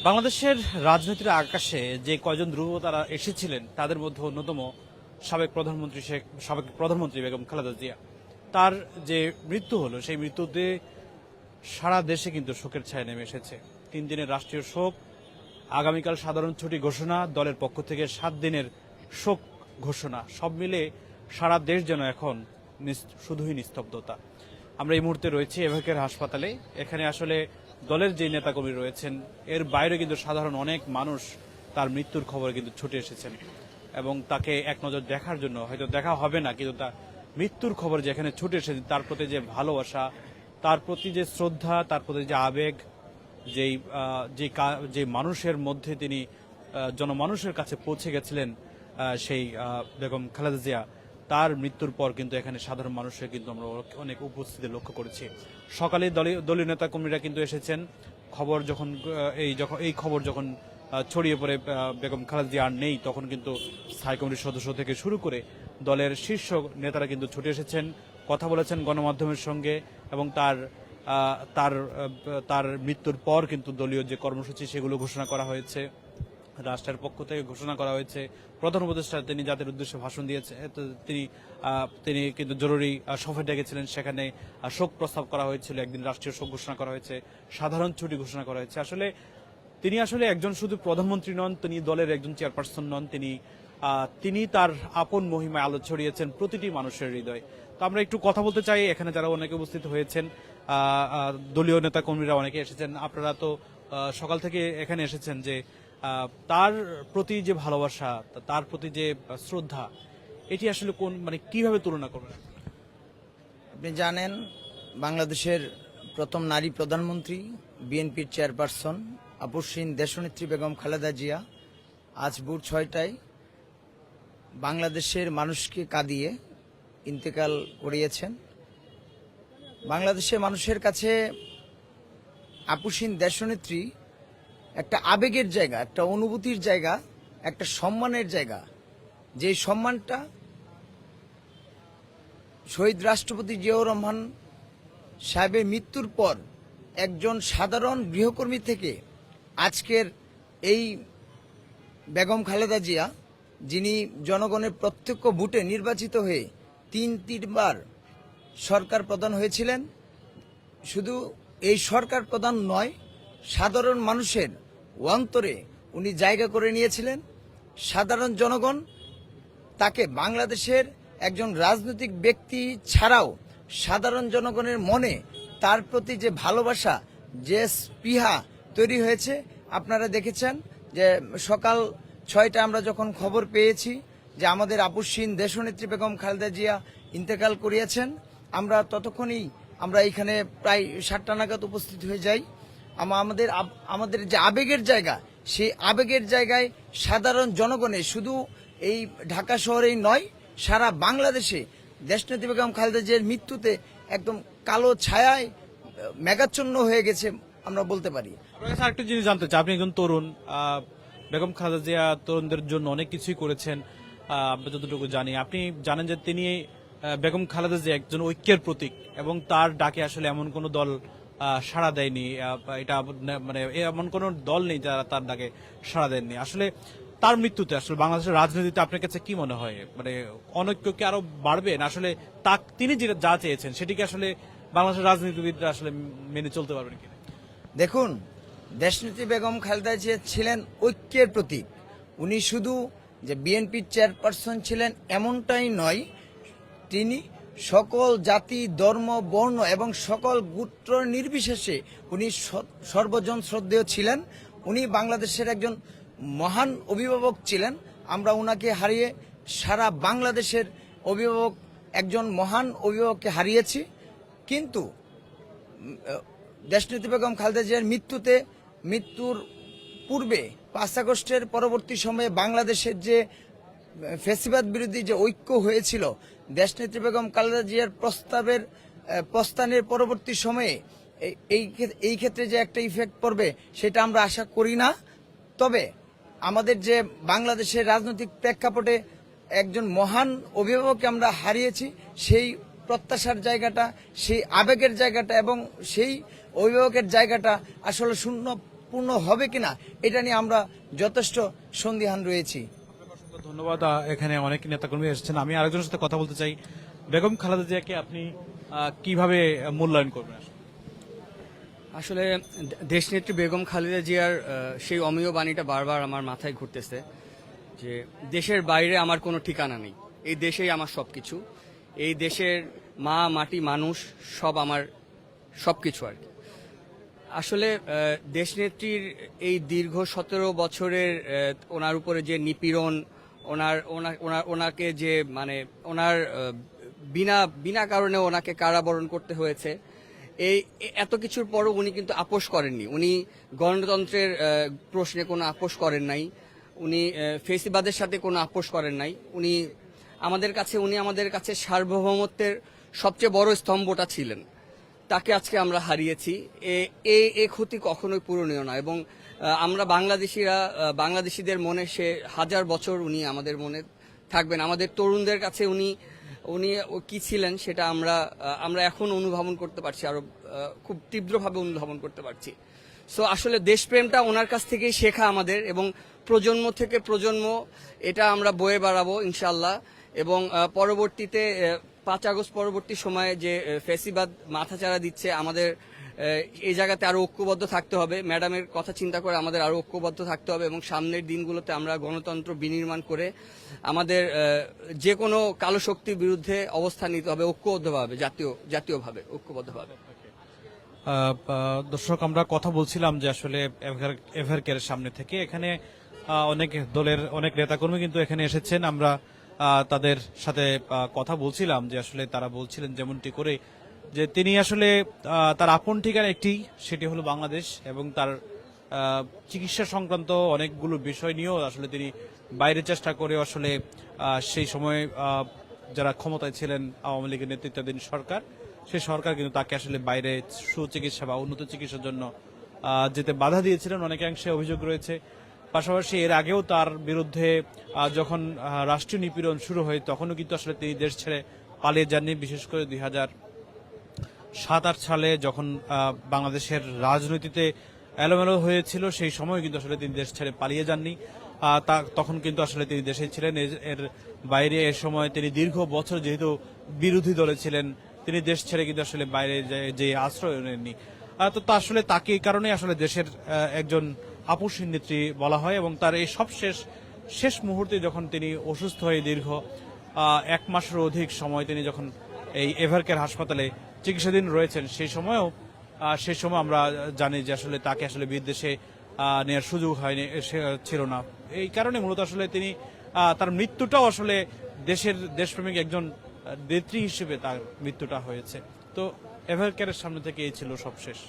বাংলাদেশের রাজনীতির আকাশে যে কয়জন ধ্রুবতারা এসেছিলেন তাদের মধ্যে অন্যতম সাবেক প্রধানমন্ত্রী বেগম খালেদা জিয়া। তার যে মৃত্যু হলো সেই মৃত্যুতে সারা দেশে কিন্তু শোকের ছায়া নেমে এসেছে। 3 দিনের রাষ্ট্রীয় শোক, আগামীকাল সাধারণ ছুটি ঘোষণা, দলের পক্ষ থেকে 7 দিনের শোক ঘোষণা, সব মিলে সারা দেশ যেন এখন শুধুই নিস্তব্ধতা। আমরা এই মুহূর্তে রয়েছি এভাকের হাসপাতালে। এখানে আসলে দলের যে নেতাকর্মী রয়েছেন এর বাইরে কিন্তু সাধারণ অনেক মানুষ তার মৃত্যুর খবরে কিন্তু ছুটে এসেছেন এবং তাকে এক নজর দেখার জন্য, হয়তো দেখা হবে না কিন্তু তার মৃত্যুর খবর যেখানে ছুটে এসেছেন তার প্রতি যে ভালোবাসা, তার প্রতি যে শ্রদ্ধা, তার প্রতি যে আবেগ, যে মানুষের মধ্যে তিনি জনমানুষের কাছে পৌঁছে গেছিলেন, সেই বেগম খালেদা জিয়া, তার মৃত্যুর পর কিন্তু এখানে সাধারণ মানুষের কিন্তু আমরা অনেক উপস্থিতি লক্ষ্য করেছি। সকালে দলীয় নেতাকর্মীরা কিন্তু এসেছেন। এই খবর যখন ছড়িয়ে পড়ে বেগম খালেদা জিয়া আর নেই, তখন কিন্তু স্থায়ী কমিটির সদস্য থেকে শুরু করে দলের শীর্ষ নেতারা কিন্তু ছুটে এসেছেন, কথা বলেছেন গণমাধ্যমের সঙ্গে এবং তার মৃত্যুর পর কিন্তু দলীয় যে কর্মসূচি সেগুলো ঘোষণা করা হয়েছে, রাষ্ট্রের পক্ষ থেকে ঘোষণা করা হয়েছে। প্রধান উপদেষ্টা তিনি জাতির উদ্দেশ্যে ভাষণ দিয়েছে, তিনি কিন্তু জরুরি সফর ডেকেছিলেন, সেখানে শোক প্রস্তাব করা হয়েছিল, একদিন রাষ্ট্রীয় শোক ঘোষণা করা হয়েছে, সাধারণ ছুটি ঘোষণা করা হয়েছে। তিনি আসলে একজন শুধু প্রধানমন্ত্রী নন, তিনি দলের একজন চেয়ারপারসন নন, তিনি তার আপন মহিমায় আলো ছড়িয়েছেন প্রতিটি মানুষের হৃদয়। তো আমরা একটু কথা বলতে চাই, এখানে যারা অনেকে উপস্থিত হয়েছেন, দলীয় নেতা কর্মীরা অনেকে এসেছেন, আপনারা তো সকাল থেকে এখানে এসেছেন, যে তার প্রতি যে ভালোবাসা, তার প্রতি যে শ্রদ্ধা, এটি আসলে কিভাবে তুলনা করবেন? আপনি জানেন, বাংলাদেশের প্রথম নারী প্রধানমন্ত্রী, বিএনপির চেয়ারপারসন আপসহীন দেশনেত্রী বেগম খালেদা জিয়া আজ ভোর 6টায় বাংলাদেশের মানুষকে কাঁদিয়ে ইন্তেকাল করিয়েছেন। বাংলাদেশের মানুষের কাছে আপসহীন দেশনেত্রী একটা আবেগের জায়গা, একটা অনুভূতির জায়গা, একটা সম্মানের জায়গা। যে সম্মানটা শহীদ রাষ্ট্রপতি জিয়াউর রহমান সাহেবের মৃত্যুর পর একজন সাধারণ গৃহকর্মী থেকে আজকের এই বেগম খালেদা জিয়া, যিনি জনগণের প্রত্যক্ষ ভোটে নির্বাচিত হয়ে তিনবার সরকার প্রধান হয়েছিলেন, শুধু এই সরকার প্রধান নয়, সাধারণ মানুষের অন্তরে উনি জায়গা করে নিয়েছিলেন। সাধারণ জনগণ তাকে বাংলাদেশের একজন রাজনৈতিক ব্যক্তি ছাড়াও সাধারণ জনগণের মনে তার প্রতি যে ভালোবাসা, যে স্পৃহা তৈরি হয়েছে, আপনারা দেখেছেন যে সকাল 6টা আমরা যখন খবর পেয়েছি যে আমাদের আপসহীন দেশনেত্রী বেগম খালেদা জিয়া ইন্তেকাল করিয়েছেন, আমরা ততক্ষণই এখানে প্রায় 7টা নাগাদ উপস্থিত হয়ে যাই। আমাদের যে আবেগের জায়গা, সেই আবেগের জায়গায় সাধারণ জনগণের, শুধু এই ঢাকা শহরেই নয়, সারা বাংলাদেশে দেশনেত্রী বেগম খালেদা জিয়ার মৃত্যুতে একদম কালো ছায়ায় মেঘাচ্ছন্ন হয়ে গেছে, আমরা বলতে পারি। আরেকটা জিনিস জানতে চাই, আপনি একজন তরুণ, বেগম খালেদা জিয়া তরুণদের জন্য অনেক কিছুই করেছেন, আমরা যতটুকু জানি। আপনি জানেন যে তিনি, বেগম খালেদা জিয়া একজন ঐক্যের প্রতীক এবং তার ডাকে আসলে এমন কোন দল সাড়া দেয়নি, এটা এমন কোন দল নেই যারা তার ডাকে সাড়া দেননি। আসলে তার মৃত্যুতে আসলে বাংলাদেশের রাজনীতিতে আপনার কাছে কি মনে হয়, অনৈক্য কি আরো বাড়বে না? আসলে তিনি যা চেয়েছেন সেটি কি আসলে বাংলাদেশের রাজনীতিবিদরা আসলে মেনে চলতে পারবেন কিনা? দেখুন, দেশনেত্রী বেগম খালেদা জিয়া ছিলেন ঐক্যের প্রতীক। উনি শুধু যে বিএনপির চেয়ারপারসন ছিলেন এমনটাই নয়, তিনি সকল জাতি, ধর্ম, বর্ণ এবং সকল গোত্র নির্বিশেষে উনি সর্বজন শ্রদ্ধেয় ছিলেন। উনি বাংলাদেশের একজন মহান অভিভাবক ছিলেন। আমরা উনাকে হারিয়ে সারা বাংলাদেশের একজন মহান অভিভাবককে হারিয়েছি। কিন্তু দেশনেত্রী বেগম খালেদা জিয়ার মৃত্যুর পূর্বে 5 আগস্টের পরবর্তী সময়ে বাংলাদেশের যে ফ্যাসিবাদ বিরোধী যে ঐক্য হয়েছিল, দেশনেত্রী বেগম খালেদা জিয়ার প্রস্থানের পরবর্তী সময়ে এই ক্ষেত্রে যে একটা ইফেক্ট পড়বে সেটা আমরা আশা করি না। তবে আমাদের যে বাংলাদেশের রাজনৈতিক প্রেক্ষাপটে একজন মহান অভিভাবককে আমরা হারিয়েছি, সেই প্রত্যাশার জায়গাটা, সেই আবেগের জায়গাটা এবং সেই অভিভাবকের জায়গাটা আসলে পূর্ণ হবে কিনা এটা নিয়ে আমরা যথেষ্ট সন্দিহান রয়েছি। অসংখ্য ধন্যবাদ। এখানে অনেক নেতাকর্মী এসেছেন। আমি আরেকজনের সাথে কথা বলতে চাই। বেগম খালেদা জিয়াকে আপনি কিভাবে মূল্যায়ন করবেন? আসলে দেশনেত্রী বেগম খালেদা জিয়ার সেই অমীয় বাণীটা বারবার আমার মাথায় ঘুরতেছে যে দেশের বাইরে আমার কোনো ঠিকানা নেই, এই দেশেই আমার সবকিছু, এই দেশের মা মাটি মানুষ সব আমার সবকিছু আর কি। আসলে দেশনেত্রীর এই দীর্ঘ 17 বছরের ওনার উপরে যে নিপীড়ন, ওনাকে যে মানে ওনার বিনা বিনা কারণে ওনাকে কারাবরণ করতে হয়েছে, এত কিছুর পরও উনি কিন্তু আপোষ করেননি। উনি গণতন্ত্রের প্রশ্নে কোনো আপোষ করেন নাই, উনি ফেসিবাদের সাথে কোনো আপোষ করেন নাই। উনি আমাদের কাছে সার্বভৌমত্বের সবচেয়ে বড় স্তম্ভটা ছিলেন। তাকে আজকে আমরা হারিয়েছি। এই ক্ষতি কখনোই পূরণীয় না, এবং আমরা বাংলাদেশিদের মনে সে হাজার বছর উনি আমাদের মনে থাকবেন। আমাদের তরুণদের কাছে উনি কি ছিলেন সেটা আমরা এখন অনুধাবন করতে পারছি, আরো খুব তীব্রভাবে অনুধাবন করতে পারছি। সো আসলে দেশপ্রেমটা ওনার কাছ থেকেই শেখা আমাদের, এবং প্রজন্ম থেকে প্রজন্ম এটা আমরা বয়ে বেড়াবো ইনশাল্লাহ। এবং পরবর্তীতে 5 আগস্ট পরবর্তী সময়ে যে ফেসিবাদ মাথাচাড়া দিচ্ছে, আমাদের এই জায়গাতে আরো ঐক্যবদ্ধ থাকতে হবে। ম্যাডামের কথা চিন্তা করে আমাদের আরো ঐক্যবদ্ধ থাকতে হবে, এবং সামনের দিনগুলোতে আমরা গণতন্ত্র বিনির্মাণ করে আমাদের যে কোনো কালো শক্তির বিরুদ্ধে অবস্থান নিতে হবে ঐক্যবদ্ধভাবে, জাতীয়ভাবে ঐক্যবদ্ধভাবে। দর্শক, আমরা কথা বলছিলাম যে আসলে এভারকেয়ারের সামনে থেকে এখানে অনেক দলের অনেক নেতাকর্মী কিন্তু এখানে এসেছেন। আমরা তাদের সাথে কথা বলছিলাম যে আসলে তারা বলছিলেন যেমনটি করে যে তিনি আসলে তার আপন ঠিকানা একটি, সেটি হলো বাংলাদেশ, এবং তার চিকিৎসা সংক্রান্ত অনেকগুলো বিষয় নিয়েও আসলে তিনি বাইরে চেষ্টা করে আসলে সেই সময় যারা ক্ষমতায় ছিলেন আওয়ামী লীগের নেতৃত্বাধীন সরকার, সেই সরকার কিন্তু তাকে আসলে বাইরে সুচিকিৎসা বা উন্নত চিকিৎসার জন্য যেতে বাধা দিয়েছিলেন, অনেকাংশে অভিযোগ রয়েছে। পাশাপাশি এর আগেও তার বিরুদ্ধে যখন রাষ্ট্রীয় নিপীড়ন শুরু হয় তখনও কিন্তু আসলে তিনি দেশ ছেড়ে পালিয়ে যাননি। বিশেষ করে 2007-08 সালে যখন বাংলাদেশের রাজনীতিতে এলোমেলো হয়েছিল, সেই সময় কিন্তু আসলে তিনি দেশ ছেড়ে পালিয়ে যাননি। তখন কিন্তু আসলে তিনি দেশে ছিলেন। এর বাইরে এ সময় তিনি দীর্ঘ বছর যেহেতু বিরোধী দলে ছিলেন, তিনি দেশ ছেড়ে কিন্তু আসলে বাইরে যে আশ্রয় নেননি। তো আসলে তাকে এই কারণে আসলে দেশের একজন আপসহীন নেত্রী বলা হয়। এবং তার এই সব শেষ মুহূর্তে যখন তিনি অসুস্থ হয়ে দীর্ঘ 1 মাসের অধিক সময় তিনি যখন এই এভারকেয়ার হাসপাতালে চিকিৎসাধীন রয়েছেন, সেই সময় আমরা জানি যে আসলে তাকে আসলে বিদেশে নেওয়ার সুযোগ হয়নি, ছিল না। এই কারণে মূলত আসলে তিনি তার মৃত্যুটাও আসলে দেশপ্রেমিক একজন নেত্রী হিসেবে তার মৃত্যুটা হয়েছে। তো এভারকেয়ারের সামনে থেকে এই ছিল সবশেষ।